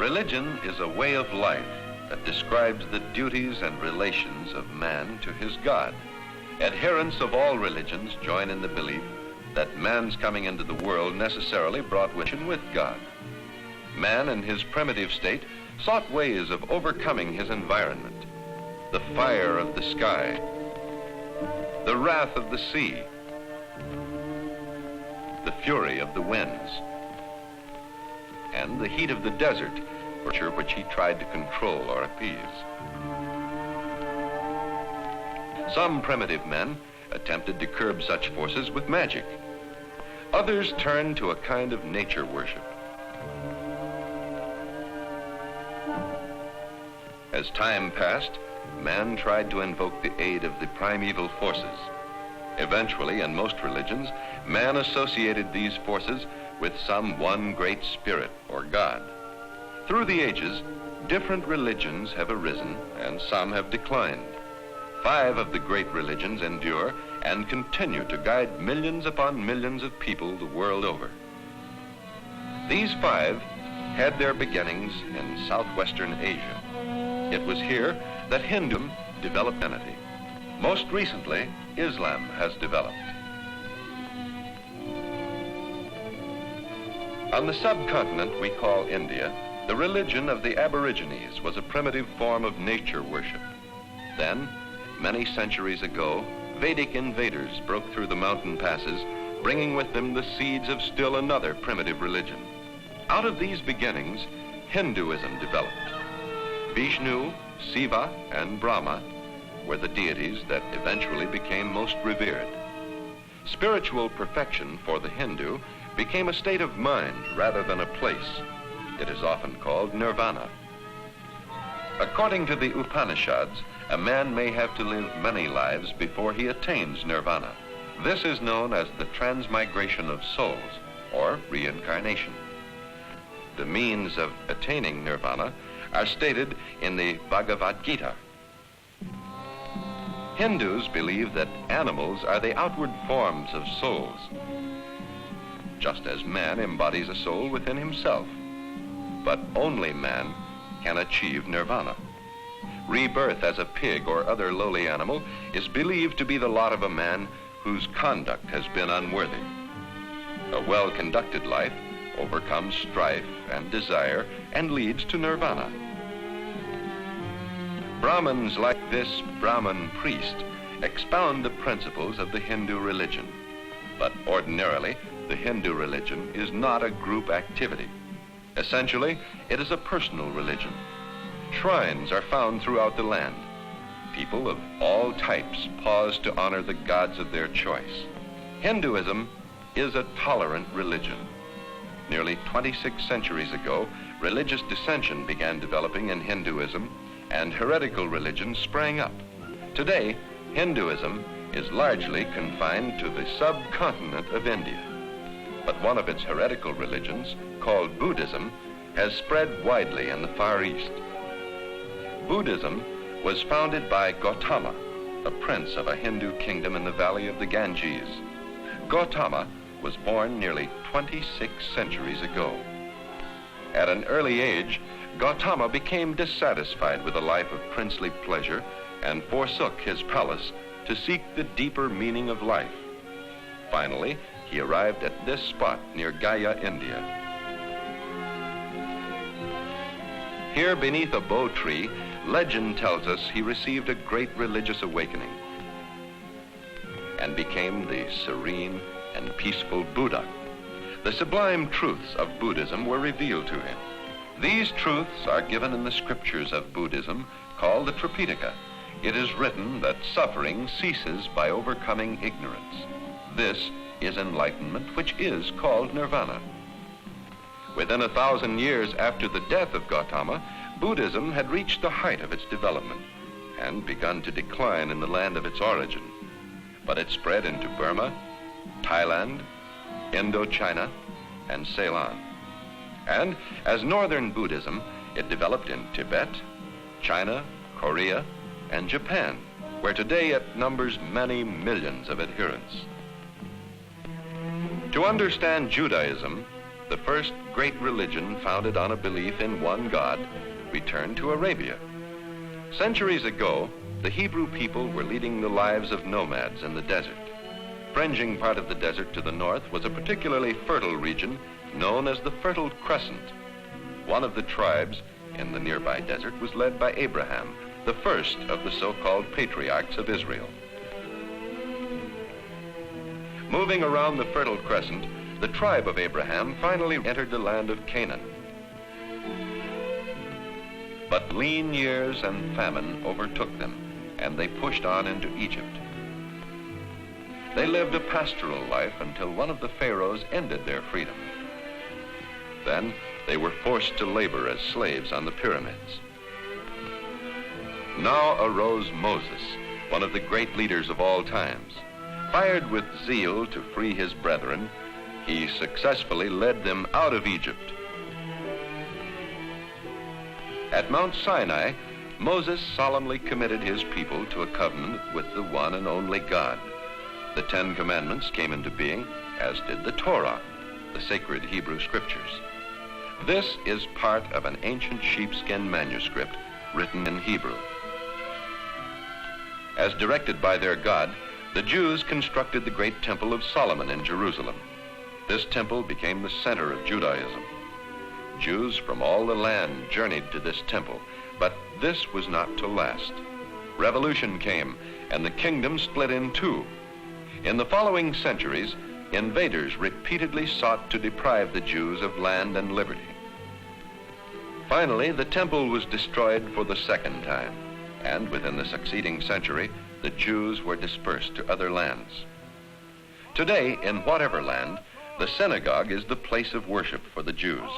Religion is a way of life that describes the duties and relations of man to his God. Adherents of all religions join in the belief that man's coming into the world necessarily brought relation with God. Man in his primitive state sought ways of overcoming his environment, the fire of the sky, the wrath of the sea, the fury of the winds, and the heat of the desert, which he tried to control or appease. Some primitive men attempted to curb such forces with magic. Others turned to a kind of nature worship. As time passed, man tried to invoke the aid of the primeval forces. Eventually, in most religions, man associated these forces with some one great spirit or God. Through the ages, different religions have arisen and some have declined. 5 of the great religions endure and continue to guide millions upon millions of people the world over. These 5 had their beginnings in southwestern Asia. It was here that Hinduism developed identity. Most recently, Islam has developed. On the subcontinent we call India, the religion of the Aborigines was a primitive form of nature worship. Then, many centuries ago, Vedic invaders broke through the mountain passes, bringing with them the seeds of still another primitive religion. Out of these beginnings, Hinduism developed. Vishnu, Shiva, and Brahma were the deities that eventually became most revered. Spiritual perfection for the Hindu became a state of mind rather than a place. It is often called nirvana. According to the Upanishads, a man may have to live many lives before he attains nirvana. This is known as the transmigration of souls, or reincarnation. The means of attaining nirvana are stated in the Bhagavad Gita. Hindus believe that animals are the outward forms of souls, just as man embodies a soul within himself. But only man can achieve nirvana. Rebirth as a pig or other lowly animal is believed to be the lot of a man whose conduct has been unworthy. A well-conducted life overcomes strife and desire and leads to nirvana. Brahmins like this Brahmin priest expound the principles of the Hindu religion. But ordinarily, the Hindu religion is not a group activity. Essentially, it is a personal religion. Shrines are found throughout the land. People of all types pause to honor the gods of their choice. Hinduism is a tolerant religion. Nearly 26 centuries ago, religious dissension began developing in Hinduism, and heretical religions sprang up. Today, Hinduism is largely confined to the subcontinent of India. But one of its heretical religions, called Buddhism, has spread widely in the Far East. Buddhism was founded by Gautama, a prince of a Hindu kingdom in the valley of the Ganges. Gautama was born nearly 26 centuries ago. At an early age, Gautama became dissatisfied with a life of princely pleasure and forsook his palace to seek the deeper meaning of life. Finally, he arrived at this spot near Gaya, India. Here beneath a bo tree, legend tells us he received a great religious awakening and became the serene and peaceful Buddha. The sublime truths of Buddhism were revealed to him. These truths are given in the scriptures of Buddhism, called the Tripitaka. It is written that suffering ceases by overcoming ignorance. This is enlightenment, which is called nirvana. Within 1,000 years after the death of Gautama, Buddhism had reached the height of its development and begun to decline in the land of its origin. But it spread into Burma, Thailand, Indochina, and Ceylon. And as Northern Buddhism, it developed in Tibet, China, Korea, and Japan, where today it numbers many millions of adherents. To understand Judaism, the first great religion founded on a belief in one God, returned to Arabia. Centuries ago, the Hebrew people were leading the lives of nomads in the desert. Fringing part of the desert to the north was a particularly fertile region known as the Fertile Crescent. One of the tribes in the nearby desert was led by Abraham, the first of the so-called patriarchs of Israel. Moving around the Fertile Crescent, the tribe of Abraham finally entered the land of Canaan. But lean years and famine overtook them, and they pushed on into Egypt. They lived a pastoral life until one of the pharaohs ended their freedom. Then they were forced to labor as slaves on the pyramids. Now arose Moses, one of the great leaders of all times. Fired with zeal to free his brethren, he successfully led them out of Egypt. At Mount Sinai, Moses solemnly committed his people to a covenant with the one and only God. The 10 Commandments came into being, as did the Torah, the sacred Hebrew scriptures. This is part of an ancient sheepskin manuscript written in Hebrew. As directed by their God, the Jews constructed the great Temple of Solomon in Jerusalem. This temple became the center of Judaism. Jews from all the land journeyed to this temple, but this was not to last. Revolution came, and the kingdom split in two. In the following centuries, invaders repeatedly sought to deprive the Jews of land and liberty. Finally, the temple was destroyed for the second time, and within the succeeding century, the Jews were dispersed to other lands. Today, in whatever land, the synagogue is the place of worship for the Jews.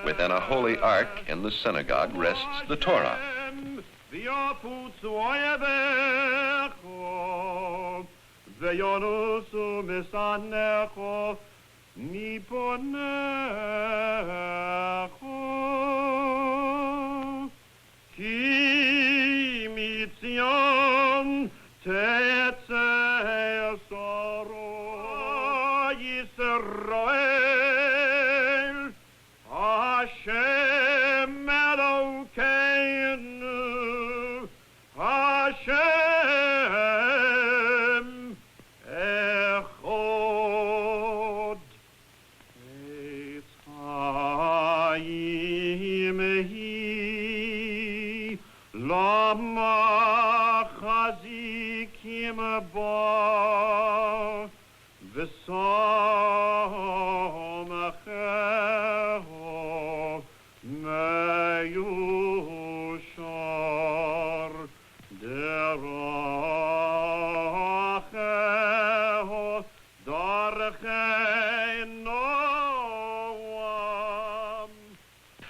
Within a holy ark in the synagogue rests the Torah.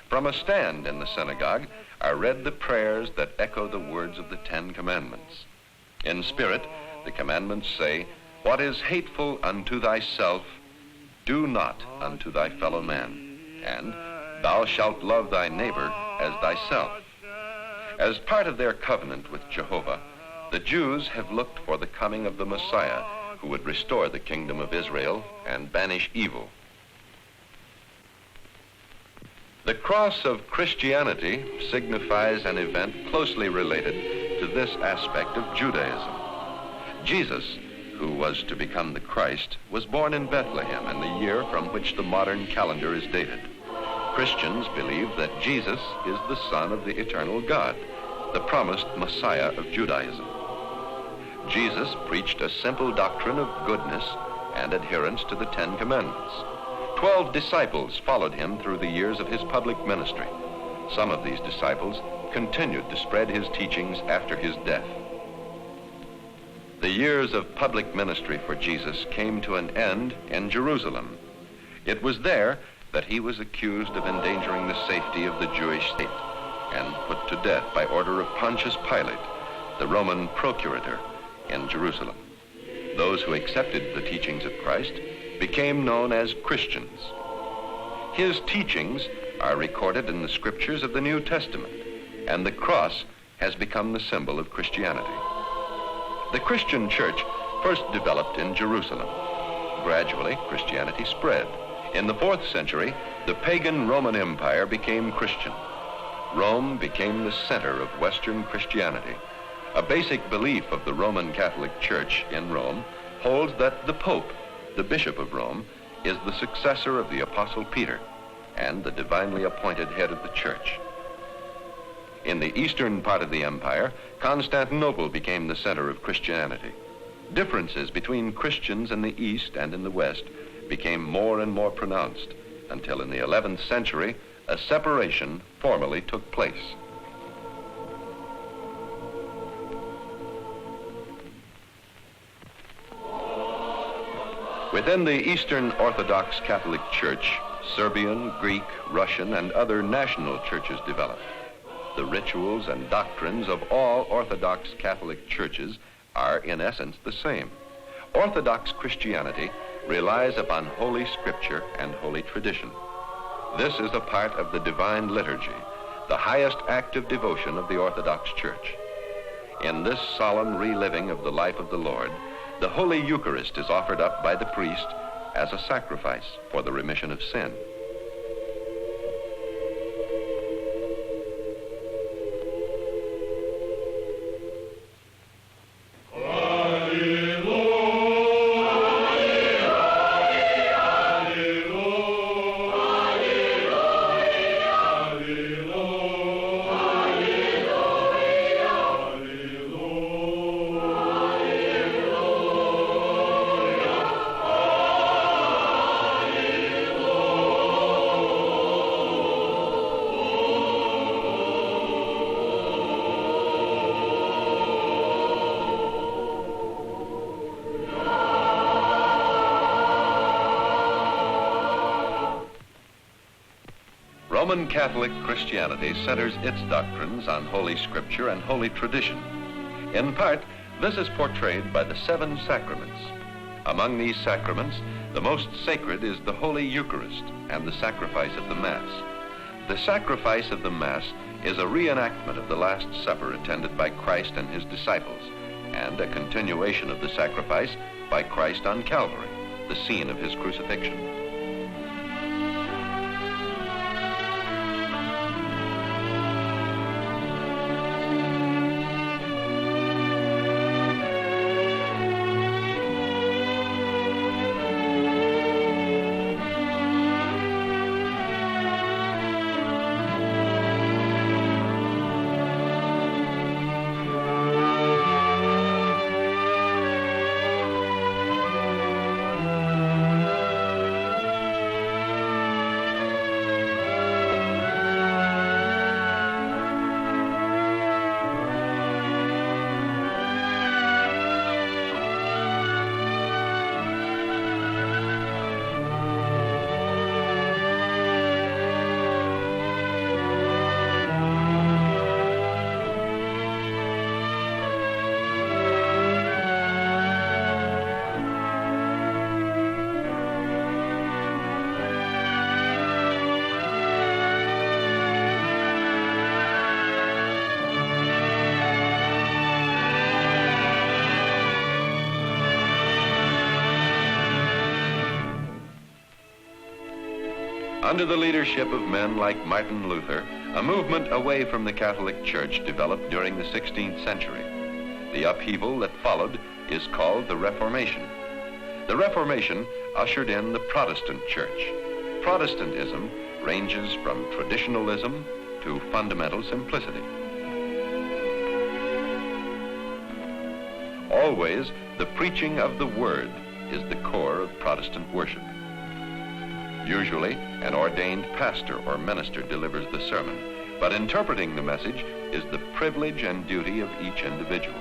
From a stand in the synagogue are read the prayers that echo the words of the 10 Commandments. In spirit, the commandments say, "What is hateful unto thyself, do not unto thy fellow man," and "Thou shalt love thy neighbor as thyself." As part of their covenant with Jehovah, the Jews have looked for the coming of the Messiah, who would restore the kingdom of Israel and banish evil. The cross of Christianity signifies an event closely related to this aspect of Judaism. Jesus, who was to become the Christ, was born in Bethlehem in the year from which the modern calendar is dated. Christians believe that Jesus is the Son of the eternal God, the promised Messiah of Judaism. Jesus preached a simple doctrine of goodness and adherence to the 10 Commandments. 12 disciples followed him through the years of his public ministry. Some of these disciples continued to spread his teachings after his death. The years of public ministry for Jesus came to an end in Jerusalem. It was there that he was accused of endangering the safety of the Jewish state and put to death by order of Pontius Pilate, the Roman procurator in Jerusalem. Those who accepted the teachings of Christ became known as Christians. His teachings are recorded in the scriptures of the New Testament, and the cross has become the symbol of Christianity. The Christian church first developed in Jerusalem. Gradually, Christianity spread. In the 4th century, the pagan Roman Empire became Christian. Rome became the center of Western Christianity. A basic belief of the Roman Catholic Church in Rome holds that the Pope, the Bishop of Rome, is the successor of the Apostle Peter and the divinely appointed head of the church. In the eastern part of the empire, Constantinople became the center of Christianity. Differences between Christians in the east and in the west became more and more pronounced until in the 11th century, a separation formally took place. Within the Eastern Orthodox Catholic Church, Serbian, Greek, Russian, and other national churches developed. The rituals and doctrines of all Orthodox Catholic churches are in essence the same. Orthodox Christianity relies upon Holy Scripture and Holy Tradition. This is a part of the divine liturgy, the highest act of devotion of the Orthodox Church. In this solemn reliving of the life of the Lord, the Holy Eucharist is offered up by the priest as a sacrifice for the remission of sin. Roman Catholic Christianity centers its doctrines on Holy Scripture and Holy Tradition. In part, this is portrayed by the 7 sacraments. Among these sacraments, the most sacred is the Holy Eucharist and the sacrifice of the Mass. The sacrifice of the Mass is a reenactment of the Last Supper attended by Christ and his disciples, and a continuation of the sacrifice by Christ on Calvary, the scene of his crucifixion. Under the leadership of men like Martin Luther, a movement away from the Catholic Church developed during the 16th century. The upheaval that followed is called the Reformation. The Reformation ushered in the Protestant Church. Protestantism ranges from traditionalism to fundamental simplicity. Always, the preaching of the Word is the core of Protestant worship. Usually, an ordained pastor or minister delivers the sermon, but interpreting the message is the privilege and duty of each individual.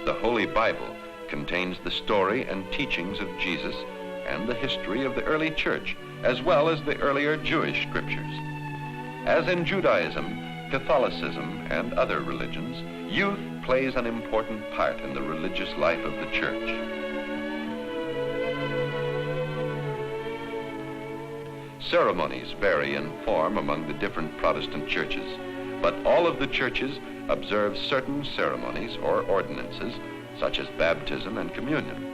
The Holy Bible contains the story and teachings of Jesus and the history of the early church, as well as the earlier Jewish scriptures. As in Judaism, Catholicism, and other religions, youth plays an important part in the religious life of the church. Ceremonies vary in form among the different Protestant churches, but all of the churches observe certain ceremonies or ordinances, such as baptism and communion.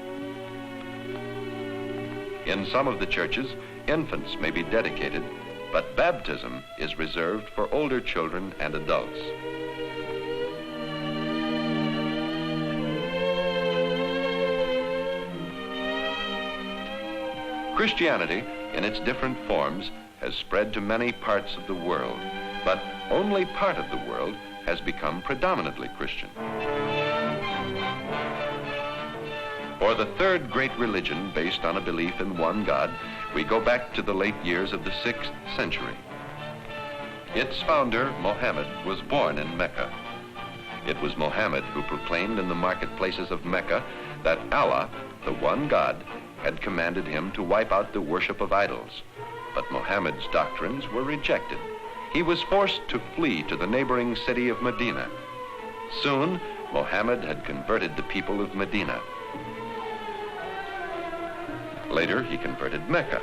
In some of the churches, infants may be dedicated, but baptism is reserved for older children and adults. Christianity, in its different forms, has spread to many parts of the world, but only part of the world has become predominantly Christian. For the third great religion based on a belief in one God, we go back to the late years of the 6th century. Its founder, Mohammed, was born in Mecca. It was Mohammed who proclaimed in the marketplaces of Mecca that Allah, the one God, had commanded him to wipe out the worship of idols. But Mohammed's doctrines were rejected. He was forced to flee to the neighboring city of Medina. Soon, Mohammed had converted the people of Medina. Later, he converted Mecca.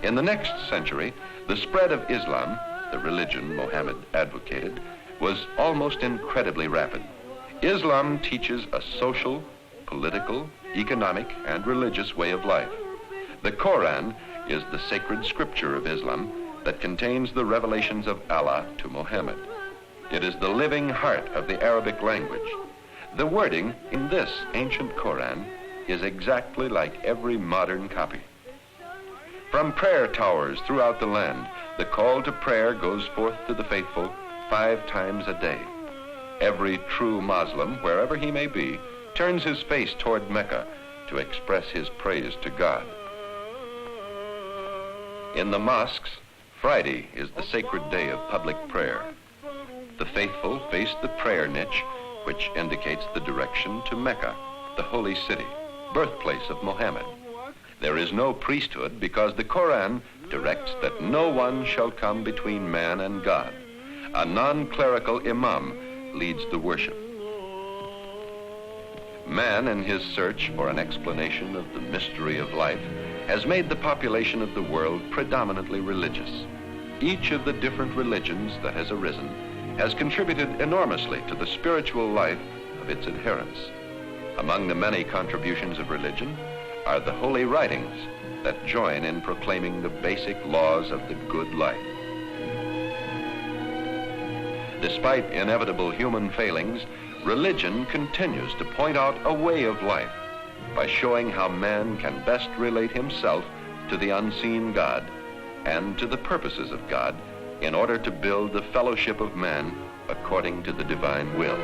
In the next century, the spread of Islam, the religion Mohammed advocated, was almost incredibly rapid. Islam teaches a social, political, economic, and religious way of life. The Quran is the sacred scripture of Islam that contains the revelations of Allah to Mohammed. It is the living heart of the Arabic language. The wording in this ancient Quran is exactly like every modern copy. From prayer towers throughout the land, the call to prayer goes forth to the faithful 5 times a day. Every true Muslim, wherever he may be, turns his face toward Mecca to express his praise to God. In the mosques, Friday is the sacred day of public prayer. The faithful face the prayer niche, which indicates the direction to Mecca, the holy city, birthplace of Mohammed. There is no priesthood because the Quran directs that no one shall come between man and God. A non-clerical imam leads the worship. Man, in his search for an explanation of the mystery of life, has made the population of the world predominantly religious. Each of the different religions that has arisen has contributed enormously to the spiritual life of its adherents. Among the many contributions of religion are the holy writings that join in proclaiming the basic laws of the good life. Despite inevitable human failings, religion continues to point out a way of life by showing how man can best relate himself to the unseen God and to the purposes of God in order to build the fellowship of man according to the divine will.